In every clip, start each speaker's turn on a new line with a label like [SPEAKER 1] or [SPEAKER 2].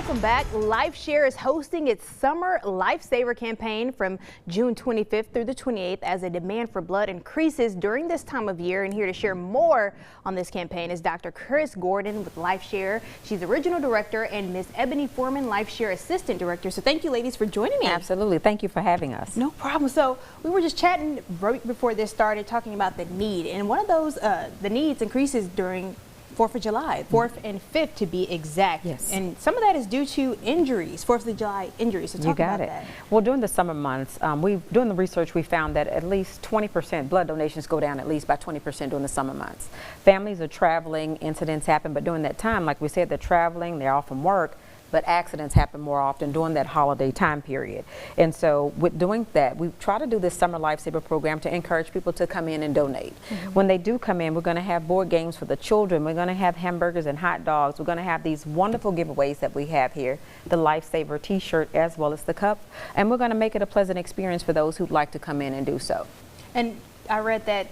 [SPEAKER 1] Welcome back. LifeShare is hosting its Summer Lifesaver campaign from June 25th through the 28th as the demand for blood increases during this time of year. And here to share more on this campaign is Dr. Chris Gordon with LifeShare. She's the original director and Miss Ebony Foreman, LifeShare assistant director. So thank you, ladies, for joining me.
[SPEAKER 2] Absolutely. Thank you for having us.
[SPEAKER 1] No problem. So we were just chatting right before this started, talking about the need. And one of those, the needs increases during 4th of July, 4th and 5th to be exact.
[SPEAKER 2] Yes.
[SPEAKER 1] And some of that is due to injuries, 4th of July injuries. So talk about that.
[SPEAKER 2] Well, during the summer months, doing the research, we found that at least 20% blood donations go down at least by 20% during the summer months. Families are traveling, incidents happen, but during that time, like we said, they're traveling, they're off from work, but accidents happen more often during that holiday time period. And so with doing that, we try to do this Summer Lifesaver program to encourage people to come in and donate. When they do come in, we're going to have board games for the children. We're going to have hamburgers and hot dogs. We're going to have these wonderful giveaways that we have here, the Lifesaver t-shirt as well as the cup. And we're going to make it a pleasant experience for those who'd like to come in and do so.
[SPEAKER 1] And I read that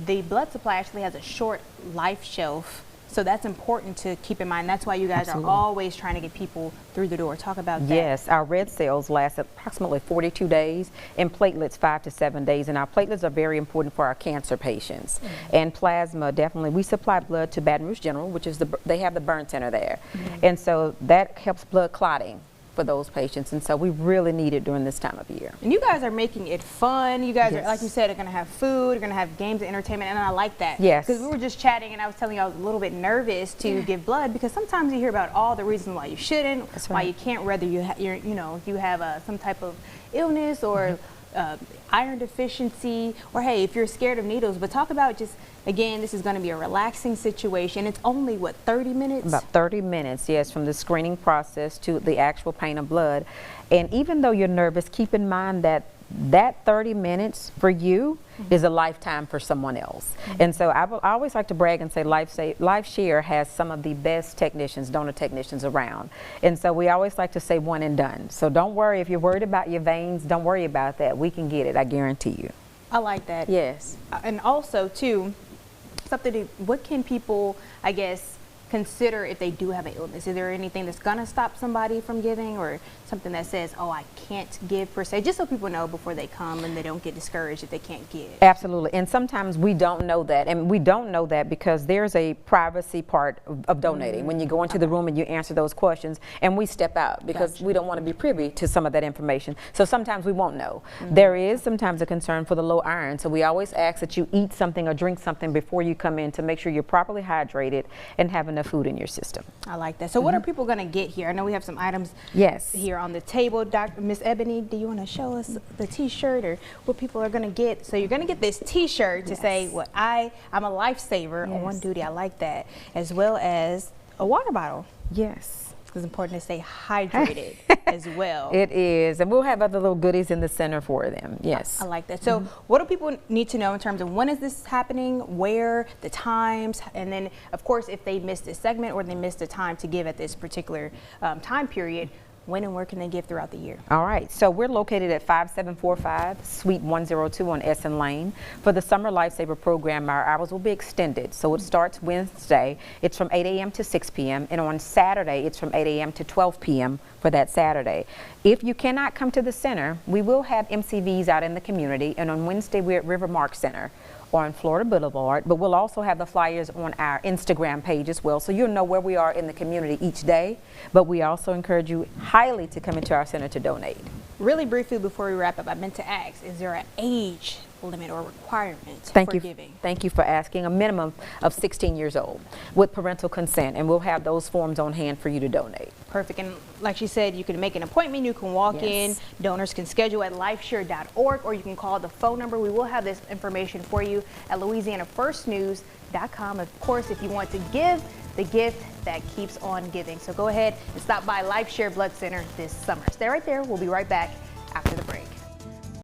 [SPEAKER 1] the blood supply actually has a short life shelf. So that's important to keep in mind. That's why you guys are always trying to get people through the door. Talk about that.
[SPEAKER 2] Yes, our red cells last approximately 42 days and platelets 5 to 7 days. And our platelets are very important for our cancer patients. And plasma, definitely. We supply blood to Baton Rouge General, which is they have the burn center there. And so that helps blood clotting for those patients, and so we really need it during this time of year.
[SPEAKER 1] And you guys are making it fun. You guys are, like you said, are going to have food, you're going to have games and entertainment, and I like that.
[SPEAKER 2] Yes.
[SPEAKER 1] Because we were just chatting, and I was telling you I was a little bit nervous to give blood because sometimes you hear about all the reasons why you shouldn't, why you can't, whether you have some type of illness or iron deficiency, or hey, if you're scared of needles. But talk about just, again, this is going to be a relaxing situation. It's only, what, 30 minutes? About
[SPEAKER 2] 30 minutes, yes, from the screening process to the actual pain of blood. And even though you're nervous, keep in mind that that 30 minutes for you is a lifetime for someone else. And so I always like to brag and say LifeShare has some of the best technicians, donor technicians around. And so we always like to say one and done. So don't worry if you're worried about your veins, don't worry about that. We can get it, I guarantee you.
[SPEAKER 1] I like that.
[SPEAKER 2] Yes.
[SPEAKER 1] And also too, what can people, I guess, consider if they do have an illness? Is there anything that's going to stop somebody from giving, or something that says, oh, I can't give per se, just so people know before they come and they don't get discouraged if they can't give? Absolutely.
[SPEAKER 2] And sometimes we don't know that, and we don't know that because there's a privacy part of donating when you go into the room and you answer those questions, and we step out because we don't want to be privy to some of that information. So sometimes we won't know. There is sometimes a concern for the low iron, so we always ask that you eat something or drink something before you come in to make sure you're properly hydrated and have enough food in your system.
[SPEAKER 1] I like that. So what are people going to get here? I know we have some items here on the table. Miss Ebony, do you want to show us the t-shirt or what people are going to get? So you're going to get this t-shirt to say, well, I'm a lifesaver on one duty. I like that. As well as a water bottle.
[SPEAKER 2] Yes.
[SPEAKER 1] It's important to stay hydrated as well.
[SPEAKER 2] It is, and we'll have other little goodies in the center for them. Yes.
[SPEAKER 1] I like that. So what do people need to know in terms of when is this happening, where, the times, and then of course if they missed a segment or they missed a time to give at this particular time period, when and where can they give throughout the year? All
[SPEAKER 2] right, so we're located at 5745 Suite 102 on Essen Lane. For the Summer Lifesaver program, our hours will be extended. So it starts Wednesday, it's from 8 a.m. to 6 p.m. and on Saturday, it's from 8 a.m. to 12 p.m. for that Saturday. If you cannot come to the center, we will have MCVs out in the community, and on Wednesday, we're at Rivermark Center on Florida Boulevard, but we'll also have the flyers on our Instagram page as well, so you'll know where we are in the community each day. But we also encourage you highly to come into our center to donate.
[SPEAKER 1] Really briefly before we wrap up, I meant to ask, is there an age limit or requirement for giving?
[SPEAKER 2] Thank you for asking. A minimum of 16 years old with parental consent, and we'll have those forms on hand for you to donate.
[SPEAKER 1] Perfect. And like she said, you can make an appointment, you can walk in, donors can schedule at lifeshare.org, or you can call the phone number. We will have this information for you at LouisianaFirstNews.com. Of course, if you want to give, the gift that keeps on giving. So go ahead and stop by LifeShare Blood Center this summer. Stay right there. We'll be right back after the break.